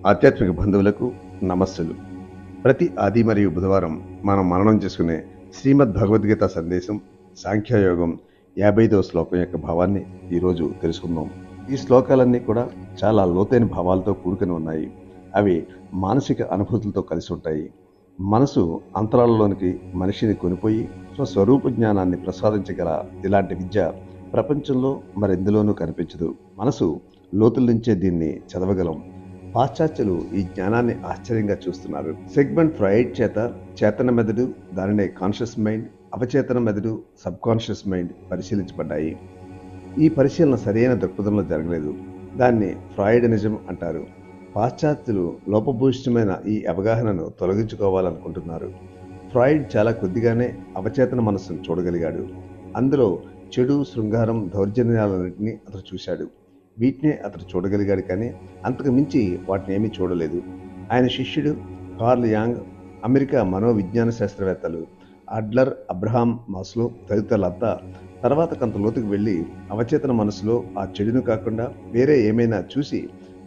ఆధ్యాత్మిక బంధువులకు నమస్సులు. ప్రతి ఆది మరియు బుధవారం మనం మననం చేసుకునే శ్రీమద్ భగవద్గీత సందేశం సాంఖ్యయోగం 55వ శ్లోకం యొక్క భావాన్ని ఈరోజు తెలుసుకుందాం. ఈ శ్లోకాలన్నీ కూడా చాలా లోతైన భావాలతో కూడుకుని ఉన్నాయి. అవి మానసిక అనుభూతులతో కలిసి ఉంటాయి. మనసు అంతరాలలోనికి మనిషిని కొనిపోయి స్వస్వరూప జ్ఞానాన్ని ప్రసాదించగల ఇలాంటి విద్య ప్రపంచంలో మరెందులోనూ కనిపించదు. మనసు లోతుల నుంచే దీన్ని చదవగలం. పాశ్చాత్యులు ఈ జ్ఞానాన్ని ఆశ్చర్యంగా చూస్తున్నారు. సెగ్మెంట్ ఫ్రాయిడ్ చేత చేతన మెదడు, దానినే కాన్షియస్ మైండ్, అవచేతన మెదడు, సబ్ కాన్షియస్ మైండ్ పరిశీలించబడ్డాయి. ఈ పరిశీలన సరైన దృక్పథంలో జరగలేదు. దాన్ని ఫ్రాయిడనిజం అంటారు. పాశ్చాత్యులు లోపభూయిష్టమైన ఈ అవగాహనను తొలగించుకోవాలనుకుంటున్నారు. ఫ్రాయిడ్ చాలా కొద్దిగానే అవచేతన మనస్సును చూడగలిగాడు. అందులో చెడు, శృంగారం, దౌర్జన్యాలన్నింటినీ అతను చూశాడు. వీటినే అతడు చూడగలిగాడు, కానీ అంతకు మించి వాటిని ఏమీ చూడలేదు. ఆయన శిష్యుడు కార్ల్ యాంగ్, అమెరికా మనోవిజ్ఞాన శాస్త్రవేత్తలు అడ్లర్, అబ్రహాం మాస్లో తదితరులంతా తర్వాత కొంత లోతుకు వెళ్ళి అవచేతన మనసులో ఆ చెడును కాకుండా వేరే ఏమైనా చూసి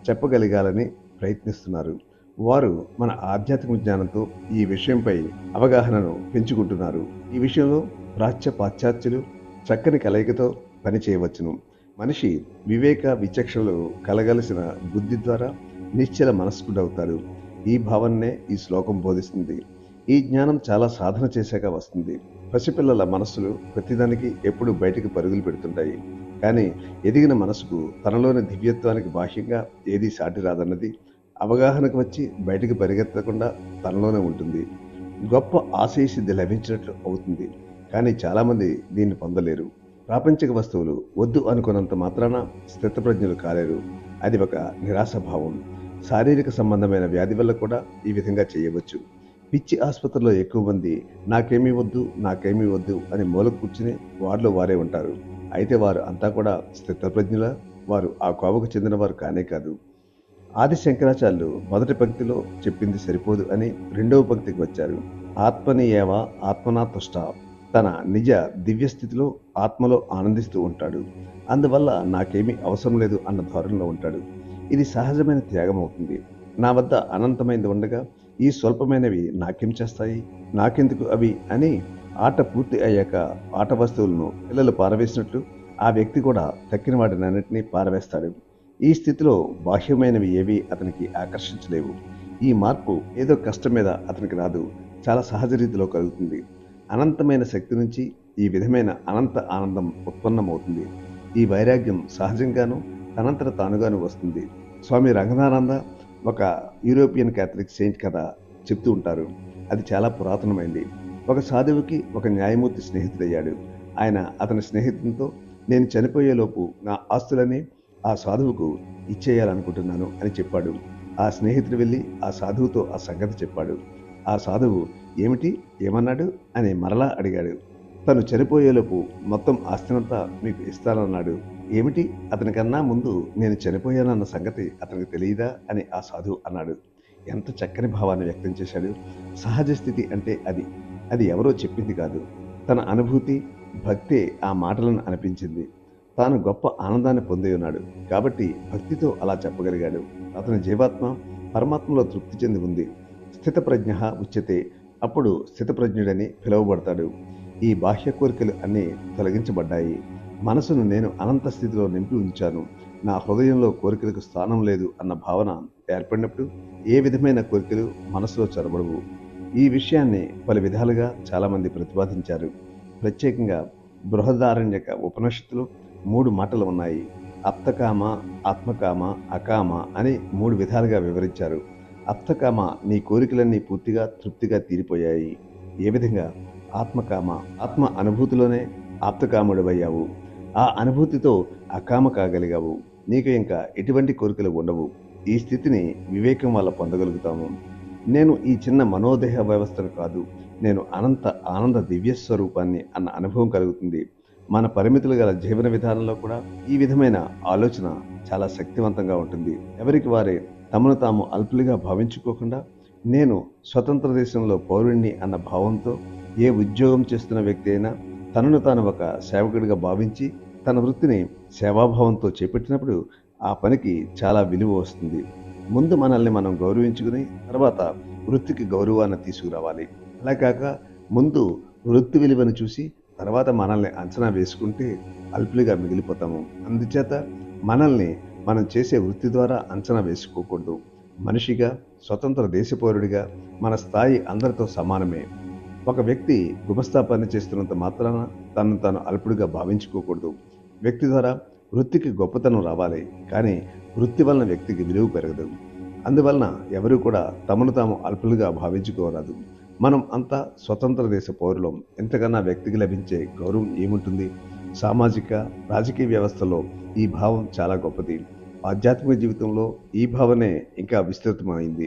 చెప్పగలిగాలని ప్రయత్నిస్తున్నారు. వారు మన ఆధ్యాత్మిక జ్ఞానంతో ఈ విషయంపై అవగాహనను పెంచుకుంటున్నారు. ఈ విషయంలో పాశ్చాత్యులు చక్కని కలయికతో పని చేయవచ్చును. మనిషి వివేక విచక్షణలు కలగలిసిన బుద్ధి ద్వారా నిశ్చల మనస్కుడవుతాడు. ఈ భావన్నే ఈ శ్లోకం బోధిస్తుంది. ఈ జ్ఞానం చాలా సాధన చేశాక వస్తుంది. పసిపిల్లల మనస్సులు ప్రతిదానికి ఎప్పుడు బయటికి పరుగులు పెడుతుంటాయి. కానీ ఎదిగిన మనసుకు తనలోని దివ్యత్వానికి బాహ్యంగా ఏదీ సాటి రాదన్నది అవగాహనకు వచ్చి బయటికి పరిగెత్తకుండా తనలోనే ఉంటుంది. గొప్ప ఆశయసిద్ధి లభించినట్లు అవుతుంది. కానీ చాలామంది దీన్ని పొందలేరు. ప్రాపంచిక వస్తువులు వద్దు అనుకున్నంత మాత్రాన స్థితప్రజ్ఞులు కాలేరు. అది ఒక నిరాశభావం. శారీరక సంబంధమైన వ్యాధి వల్ల కూడా ఈ విధంగా చేయవచ్చు. పిచ్చి ఆసుపత్రిలో ఎక్కువ మంది నాకేమీ వద్దు అని మూల కూర్చుని వారిలో వారే ఉంటారు. అయితే వారు అంతా కూడా స్థితప్రజ్ఞుల, వారు ఆ కోవకు చెందిన వారు కానే కాదు. ఆది శంకరాచార్యులు మొదటి పంక్తిలో చెప్పింది సరిపోదు అని రెండవ పంక్తికి వచ్చారు. ఆత్మని ఏవ ఆత్మనా తుష్ట, తన నిజ దివ్యస్థితిలో ఆత్మలో ఆనందిస్తూ ఉంటాడు. అందువల్ల నాకేమీ అవసరం లేదు అన్న ధోరణిలో ఉంటాడు. ఇది సహజమైన త్యాగం అవుతుంది. నా వద్ద అనంతమైనది ఉండగా ఈ స్వల్పమైనవి నాకేం చేస్తాయి, నాకెందుకు అవి అని ఆట పూర్తి అయ్యాక ఆట వస్తువులను పిల్లలు పారవేసినట్లు ఆ వ్యక్తి కూడా తక్కిన వాటినన్నింటినీ పారవేస్తాడు. ఈ స్థితిలో బాహ్యమైనవి ఏవి అతనికి ఆకర్షించలేవు. ఈ మార్పు ఏదో కష్టం మీద అతనికి రాదు, చాలా సహజ రీతిలో కలుగుతుంది. అనంతమైన శక్తి నుంచి ఈ విధమైన అనంత ఆనందం ఉత్పన్నమవుతుంది. ఈ వైరాగ్యం సహజంగాను తనంతట తానుగాను వస్తుంది. స్వామి రంగనానంద ఒక యూరోపియన్ క్యాథలిక్ సెయింట్ కథ చెప్తూ ఉంటారు. అది చాలా పురాతనమైంది. ఒక సాధువుకి ఒక న్యాయమూర్తి స్నేహితుడయ్యాడు. ఆయన అతని స్నేహితునితో, నేను చనిపోయేలోపు నా ఆస్తులని ఆ సాధువుకు ఇచ్చేయాలనుకుంటున్నాను అని చెప్పాడు. ఆ స్నేహితుడు వెళ్ళి ఆ సాధువుతో ఆ సంగతి చెప్పాడు. ఆ సాధువు ఏమన్నాడు అని మరలా అడిగాడు. తను చనిపోయేలోపు మొత్తం ఆస్తినంతా మీకు ఇస్తానన్నాడు. ఏమిటి, అతనికన్నా ముందు నేను చనిపోయానన్న సంగతి అతనికి తెలియదా అని ఆ సాధువు అన్నాడు. ఎంత చక్కని భావాన్ని వ్యక్తం చేశాడు. సహజ స్థితి అంటే అది ఎవరో చెప్పింది కాదు, తన అనుభూతి, భక్తే ఆ మాటలను అనిపించింది. తాను గొప్ప ఆనందాన్ని పొంది ఉన్నాడు కాబట్టి భక్తితో అలా చెప్పగలిగాడు. అతని జీవాత్మ పరమాత్మలో తృప్తి చెంది ఉంది. స్థితప్రజ్ఞ ఉచ్యతే, అప్పుడు స్థితప్రజ్ఞుడని పిలువబడతాడు. ఈ బాహ్య కోరికలు అన్నీ తొలగించబడ్డాయి. మనసును నేను అనంత స్థితిలో నింపి ఉంచాను. నా హృదయంలో కోరికలకు స్థానం లేదు అన్న భావన ఏర్పడినప్పుడు ఏ విధమైన కోరికలు మనసులో చొరబడవు. ఈ విషయాన్ని పలు విధాలుగా చాలామంది ప్రతిపాదించారు. ప్రత్యేకంగా బృహదారణ్యక ఉపనిషత్తులో 3 మాటలు ఉన్నాయి. అప్తకామ, ఆత్మకామ, అకామ అని 3 విధాలుగా వివరించారు. అప్తకామ, నీ కోరికలన్నీ పూర్తిగా తృప్తిగా తీరిపోయాయి. ఏ విధంగా? ఆత్మకామ, ఆత్మ అనుభూతిలోనే ఆప్తకాముడివయ్యావు. ఆ అనుభూతితో అకామ కాగలిగావు. నీకు ఇంకా ఎటువంటి కోరికలు ఉండవు. ఈ స్థితిని వివేకం వల్ల పొందగలుగుతాము. నేను ఈ చిన్న మనోదేహ వ్యవస్థను కాదు, నేను అనంత ఆనంద దివ్యస్వరూపాన్ని అన్న అనుభవం కలుగుతుంది. మన పరిమితులు గల జీవన విధానంలో కూడా ఈ విధమైన ఆలోచన చాలా శక్తివంతంగా ఉంటుంది. ఎవరికి వారే తమను తాము అల్పులుగా భావించుకోకుండా, నేను స్వతంత్ర దేశంలో పౌరుణ్ణి అన్న భావంతో ఏ ఉద్యోగం చేస్తున్న వ్యక్తి అయినా తనను తాను ఒక సేవకుడిగా భావించి తన వృత్తిని సేవాభావంతో చేపట్టినప్పుడు ఆ పనికి చాలా విలువ వస్తుంది. ముందు మనల్ని మనం గౌరవించుకుని తర్వాత వృత్తికి గౌరవాన్ని తీసుకురావాలి. అలా కాక ముందు వృత్తి విలువను చూసి తర్వాత మనల్ని అంచనా వేసుకుంటే అల్పులుగా మిగిలిపోతాము. అందుచేత మనల్ని మనం చేసే వృత్తి ద్వారా అంచనా వేసుకోకూడదు. మనిషిగా, స్వతంత్ర దేశ పౌరుడిగా మన స్థాయి అందరితో సమానమే. ఒక వ్యక్తి గుమస్తా పని చేస్తున్నంత మాత్రాన తనను తాను అల్పుడిగా భావించుకోకూడదు. వ్యక్తి ద్వారా వృత్తికి గొప్పతనం రావాలి, కానీ వృత్తి వలన వ్యక్తికి విలువ పెరగదు. అందువలన ఎవరూ కూడా తమను తాము అల్పులుగా భావించుకోరాదు. మనం అంతా స్వతంత్ర దేశ పౌరులం. ఎంతకన్నా వ్యక్తికి లభించే గౌరవం ఏముంటుంది? సామాజిక, రాజకీయ వ్యవస్థలో ఈ భావం చాలా గొప్పది. ఆధ్యాత్మిక జీవితంలో ఈ భావనే ఇంకా విస్తృతమైంది.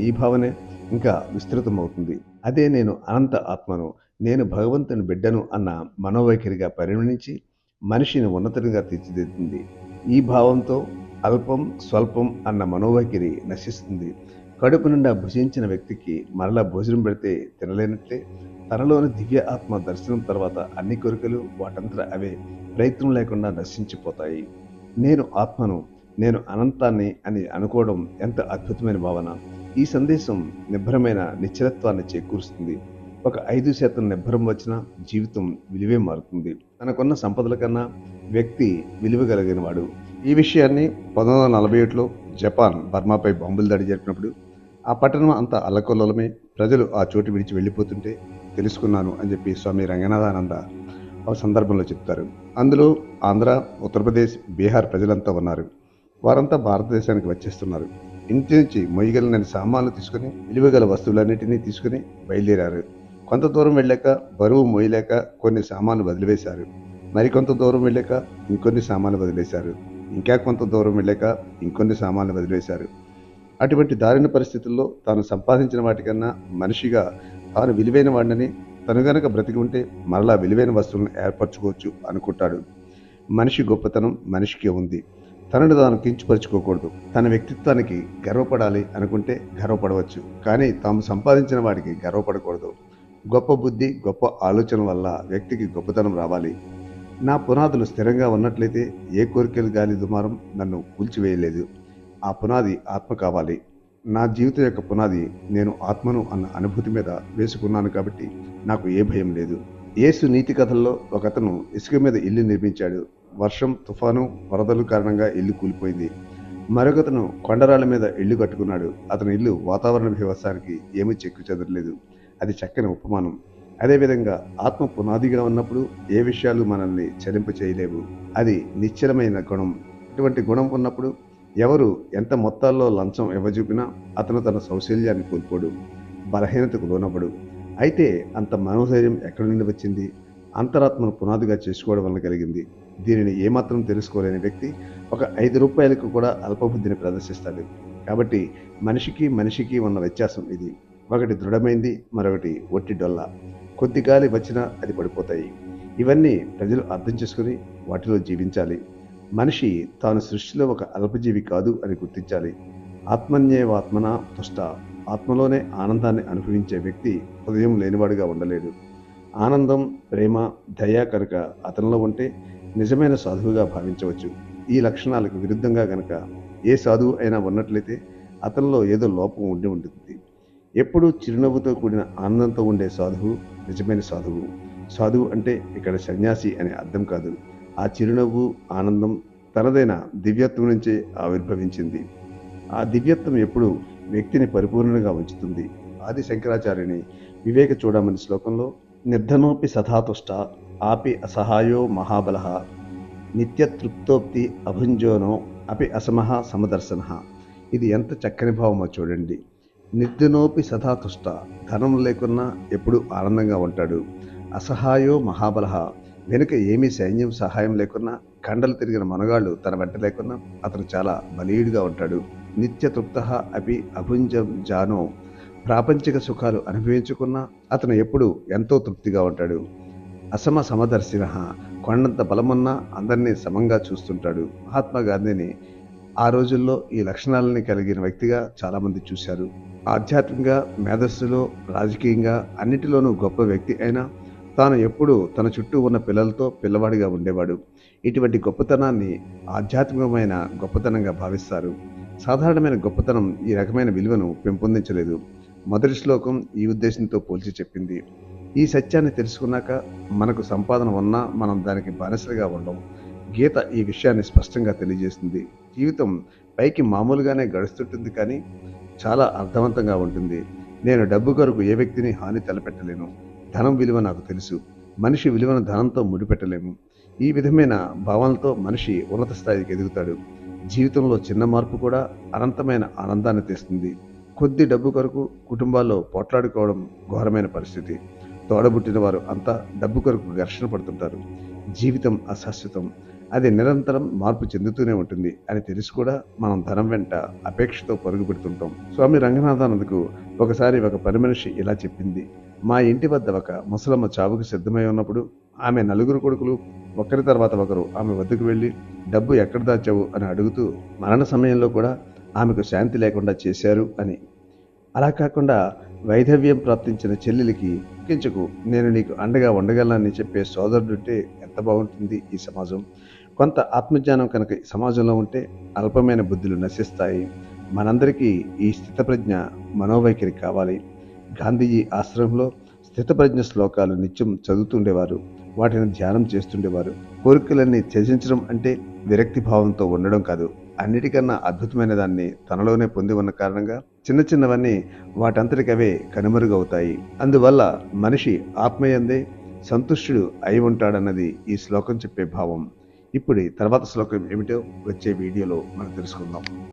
ఈ భావనే ఇంకా విస్తృతమవుతుంది. అదే నేను అనంత ఆత్మను, నేను భగవంతుని బిడ్డను అన్న మనోవైఖరిగా పరిగణించి మనిషిని ఉన్నతంగా తీర్చిదిద్దుతుంది. ఈ భావంతో అల్పం, స్వల్పం అన్న మనోవైఖరి నశిస్తుంది. కడుపు నిండా భుజించిన వ్యక్తికి మరలా భోజనం పెడితే తినలేనట్లే తనలోని దివ్య ఆత్మ దర్శనం తర్వాత అన్ని కోరికలు వాటంతట అవే ప్రయత్నం లేకుండా నశించిపోతాయి. నేను ఆత్మను, నేను అనంతాన్ని అని అనుకోవడం ఎంత అద్భుతమైన భావన! ఈ సందేశం నిబ్బరమైన నిశ్చలత్వాన్ని చేకూరుస్తుంది. ఒక 5% నిబ్బరం వచ్చిన జీవితం విలువే మారుతుంది. తనకున్న సంపదల కన్నా వ్యక్తి విలువ కలిగిన వాడు. ఈ విషయాన్ని 1947లో జపాన్ బర్మాపై బాంబుల దాడి జరిపినప్పుడు ఆ పట్టణం అంతా అల్లకల్లోలమే, ప్రజలు ఆ చోటు విడిచి వెళ్ళిపోతుంటే తెలుసుకున్నాను అని చెప్పి స్వామి రంగనాథానంద ఒక సందర్భంలో చెప్తారు. అందులో ఆంధ్ర, ఉత్తరప్రదేశ్, బీహార్ ప్రజలంతా ఉన్నారు. వారంతా భారతదేశానికి వచ్చేస్తున్నారు. ఇంటి నుంచి మొయ్యగలనని సామాన్లు తీసుకుని, విలువగల వస్తువులన్నింటినీ తీసుకుని బయలుదేరారు. కొంత దూరం వెళ్ళాక బరువు మోయలేక కొన్ని సామాన్లు వదిలివేశారు. మరికొంత దూరం వెళ్ళాక ఇంకొన్ని సామాన్లు వదిలేశారు. ఇంకా కొంత దూరం వెళ్ళాక ఇంకొన్ని సామాన్లు వదిలేశారు. అటువంటి దారుణ పరిస్థితుల్లో తాను సంపాదించిన వాటికన్నా మనిషిగా తాను విలువైన వాడిని, తను గనక బ్రతికి ఉంటే మరలా విలువైన వస్తువులను ఏర్పరచుకోవచ్చు అనుకుంటాడు. మనిషి గొప్పతనం మనిషికే ఉంది. తనను తాను కించుపరుచుకోకూడదు. తన వ్యక్తిత్వానికి గర్వపడాలి అనుకుంటే గర్వపడవచ్చు, కానీ తాము సంపాదించిన వాడికి గర్వపడకూడదు. గొప్ప బుద్ధి, గొప్ప ఆలోచన వల్ల వ్యక్తికి గొప్పతనం రావాలి. నా పునాదులు స్థిరంగా ఉన్నట్లయితే ఏ కోరికలు గాలి దుమారం నన్ను కూల్చివేయలేదు. ఆ పునాది ఆత్మ కావాలి. నా జీవితం యొక్క పునాది నేను ఆత్మను అన్న అనుభూతి మీద వేసుకున్నాను కాబట్టి నాకు ఏ భయం లేదు. యేసు నీతి కథల్లో ఒకతను ఇసుక మీద ఇల్లు నిర్మించాడు. వర్షం, తుఫాను, వరదలు కారణంగా ఇల్లు కూలిపోయింది. మరొకతను కొండరాళ్ల మీద ఇల్లు కట్టుకున్నాడు. అతని ఇల్లు వాతావరణ బీభత్సానికి ఏమీ చెక్కు చెదరలేదు. అది చక్కని ఉపమానం. అదేవిధంగా ఆత్మ పునాదిగా ఉన్నప్పుడు ఏ విషయాలు మనల్ని చలింప చేయలేవు. అది నిశ్చలమైన గుణం. అటువంటి గుణం ఉన్నప్పుడు ఎవరు ఎంత మొత్తాల్లో లంచం ఇవ్వజూపినా అతను తన సౌశల్యాన్ని కోల్పోడు, బలహీనతకు లోనపడు. అయితే అంత మనోధైర్యం ఎక్కడి నుండి వచ్చింది? అంతరాత్మను పునాదిగా చేసుకోవడం వల్ల కలిగింది. దీనిని ఏమాత్రం తెలుసుకోలేని వ్యక్తి ఒక 5 రూపాయలకు కూడా అల్పబుద్ధిని ప్రదర్శిస్తాడు. కాబట్టి మనిషికి ఉన్న వ్యత్యాసం ఇది. ఒకటి దృఢమైంది, మరొకటి ఒట్టి డొల్ల. కొద్ది గాలి వచ్చినా అది పడిపోతాయి. ఇవన్నీ ప్రజలు అర్థం చేసుకుని వాటిలో జీవించాలి. మనిషి తాను సృష్టిలో ఒక అల్పజీవి కాదు అని గుర్తించాలి. ఆత్మన్యేవాత్మన తుష్ట. ఆత్మలోనే ఆనందాన్ని అనుభవించే వ్యక్తి హృదయం లేనివాడుగా ఉండలేడు. ఆనందం, ప్రేమ, దయ కనుక అతనిలో ఉంటే నిజమైన సాధువుగా భావించవచ్చు. ఈ లక్షణాలకు విరుద్ధంగా గనక ఏ సాధువు అయినా ఉన్నట్లయితే అతనిలో ఏదో లోపం ఉండి ఉంటుంది. ఎప్పుడూ చిరునవ్వుతో కూడిన ఆనందంతో ఉండే సాధువు నిజమైన సాధువు. సాధువు అంటే ఇక్కడ సన్యాసి అనే అర్థం కాదు. ఆ చిరునవ్వు, ఆనందం తనదైన దివ్యత్వం నుంచే ఆవిర్భవించింది. ఆ దివ్యత్వం ఎప్పుడు వ్యక్తిని పరిపూర్ణంగా ఉంచుతుంది. ఆది శంకరాచార్యుని వివేక చూడమని శ్లోకంలో నిర్ధనోపి సథాతుష్ట ఆపి అసహాయో మహాబలః నిత్యతృప్తోక్తి అభుంజోనో అపి అసమః సమదర్శన. ఇది ఎంత చక్కని భావమో చూడండి. నిర్ధనోపి సథాతుష్ట, ధనం లేకున్నా ఎప్పుడు ఆనందంగా ఉంటాడు. అసహాయో మహాబలః, వెనుక ఏమీ సైన్యం సహాయం లేకున్నా, కండలు తిరిగిన మనగాళ్ళు తన వెంట లేకున్నా అతను చాలా బలీయుడిగా ఉంటాడు. నిత్యతృప్త అపి అభుంజం జానో, ప్రాపంచిక సుఖాలు అనుభవించుకున్నా అతను ఎప్పుడు ఎంతో తృప్తిగా ఉంటాడు. అసమ సమదర్శిన, కొండంత బలమున్నా అందరినీ సమంగా చూస్తుంటాడు. మహాత్మా గాంధీని ఆ రోజుల్లో ఈ లక్షణాలని కలిగిన వ్యక్తిగా చాలామంది చూశారు. ఆధ్యాత్మికంగా, మేధస్సులో, రాజకీయంగా అన్నిటిలోనూ గొప్ప వ్యక్తి అయినా తాను ఎప్పుడూ తన చుట్టూ ఉన్న పిల్లలతో పిల్లవాడిగా ఉండేవాడు. ఇటువంటి గొప్పతనాన్ని ఆధ్యాత్మికమైన గొప్పతనంగా భావిస్తారు. సాధారణమైన గొప్పతనం ఈ రకమైన విలువను పెంపొందించలేదు. మొదటి శ్లోకం ఈ ఉద్దేశంతో పోల్చి చెప్పింది. ఈ సత్యాన్ని తెలుసుకున్నాక మనకు సంపాదన ఉన్నా మనం దానికి బానిసలుగా ఉండం. గీత ఈ విషయాన్ని స్పష్టంగా తెలియజేస్తుంది. జీవితం పైకి మామూలుగానే గడుస్తుంటుంది, కానీ చాలా అర్థవంతంగా ఉంటుంది. నేను డబ్బు కొరకు ఏ వ్యక్తిని హాని తలపెట్టలేను. ధనం విలువ నాకు తెలుసు. మనిషి విలువను ధనంతో ముడిపెట్టలేము. ఈ విధమైన భావనలతో మనిషి ఉన్నత స్థాయికి ఎదుగుతాడు. జీవితంలో చిన్న మార్పు కూడా అనంతమైన ఆనందాన్ని తెస్తుంది. కొద్ది డబ్బు కొరకు కుటుంబాల్లో పోట్లాడుకోవడం ఘోరమైన పరిస్థితి. తోడబుట్టిన వారు అంతా డబ్బు కొరకు ఘర్షణ పడుతుంటారు. జీవితం అశాశ్వతం, అది నిరంతరం మార్పు చెందుతూనే ఉంటుంది అని తెలిసి కూడా మనం ధనం వెంట అపేక్షతో పరుగు పెడుతుంటాం. స్వామి రంగనాథానందకు ఒకసారి ఒక పని మనిషి ఇలా చెప్పింది. మా ఇంటి వద్ద ఒక ముసలమ్మ చావుకు సిద్ధమై ఉన్నప్పుడు ఆమె నలుగురు కొడుకులు ఒకరి తర్వాత ఒకరు ఆమె వద్దకు వెళ్ళి డబ్బు ఎక్కడ దాచావు అని అడుగుతూ మరణ సమయంలో కూడా ఆమెకు శాంతి లేకుండా చేశారు అని. అలా కాకుండా వైధవ్యం ప్రాప్తించిన చెల్లెలికి కించకు, నేను నీకు అండగా ఉండగలనని చెప్పే సోదరుడుంటే ఎంత బాగుంటుంది ఈ సమాజం. కొంత ఆత్మజ్ఞానం కనుక ఈ సమాజంలో ఉంటే అల్పమైన బుద్ధులు నశిస్తాయి. మనందరికీ ఈ స్థితప్రజ్ఞ మనోవైఖరి కావాలి. గాంధీజీ ఆశ్రమంలో స్థితప్రజ్ఞ శ్లోకాలు నిత్యం చదువుతుండేవారు. వాటిని ధ్యానం చేస్తుండేవారు. కోరికలన్నీ త్యజించడం అంటే విరక్తి భావంతో ఉండడం కాదు. అన్నిటికన్నా అద్భుతమైన దాన్ని తనలోనే పొంది ఉన్న కారణంగా చిన్న చిన్నవన్నీ వాటంతటికవే కనుమరుగవుతాయి. అందువల్ల మనిషి ఆత్మయందే సంతుష్టుడు అయి ఉంటాడన్నది ఈ శ్లోకం చెప్పే భావం. ఇప్పుడు తర్వాత శ్లోకం ఏమిటో వచ్చే వీడియోలో మనం తెలుసుకుందాం.